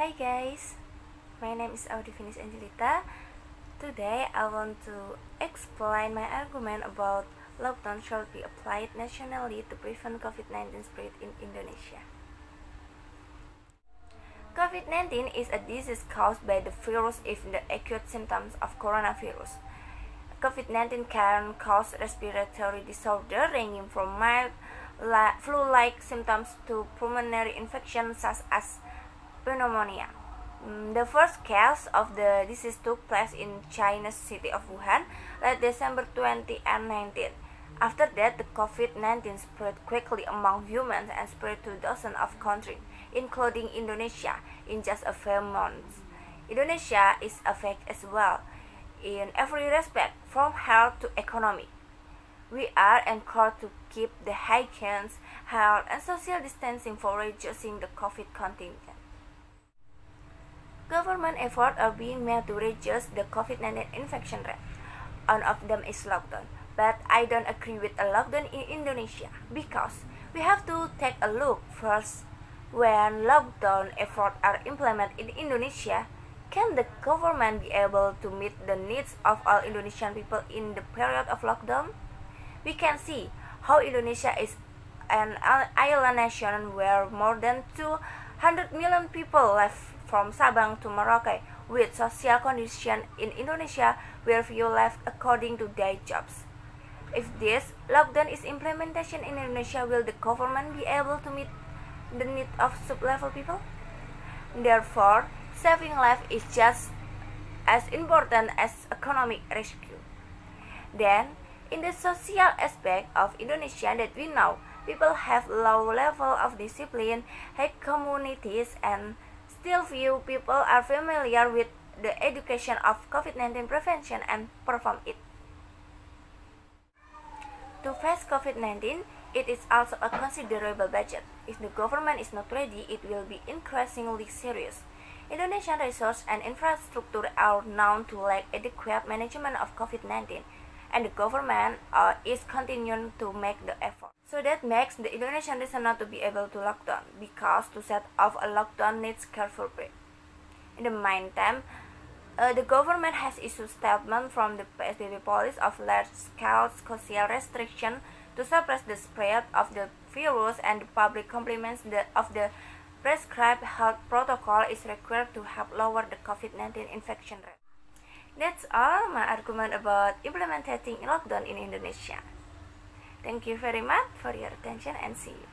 Hi guys, my name is Audivinis Angelita. Today I want to explain my argument about lockdown should be applied nationally to prevent COVID-19 spread in Indonesia. COVID-19 is a disease caused by the virus with the acute symptoms of coronavirus. COVID-19 can cause respiratory disorder ranging from mild flu-like symptoms to pulmonary infections such as pneumonia. The first case of the disease took place in China's city of Wuhan late December 2019. After that, the COVID-19 spread quickly among humans and spread to dozens of countries, including Indonesia, in just a few months. Indonesia is affected as well, in every respect, from health to economy. We are encouraged to keep the hygiene, health, and social distancing for reducing the COVID contagion. Government efforts are being made to reduce the COVID-19 infection rate. One of them is lockdown, but I don't agree with a lockdown in Indonesia because we have to take a look first. When lockdown efforts are implemented in Indonesia, can the government be able to meet the needs of all Indonesian people in the period of lockdown? We can see how Indonesia is an island nation where more than 200 million people live from Sabang to Merauke, with social conditions in Indonesia where few left according to their jobs. If this lockdown is implementation in Indonesia, will the government be able to meet the need of sub-level people? Therefore, saving life is just as important as economic rescue. Then, in the social aspect of Indonesia that we know, people have low level of discipline, hate communities, and still few people are familiar with the education of COVID-19 prevention and perform it. To face COVID-19, it is also a considerable budget. If the government is not ready, it will be increasingly serious. Indonesian resources and infrastructure are known to lack adequate management of COVID-19, and the government is continuing to make the effort. So that makes the Indonesian reason not to be able to lock down, because to set off a lockdown needs careful plan. In the meantime, the government has issued statement from the PSBB policy of large-scale social restriction to suppress the spread of the virus, and the public compliance of the prescribed health protocol is required to help lower the COVID-19 infection rate. That's all my argument about implementing lockdown in Indonesia. Thank you very much for your attention and see you.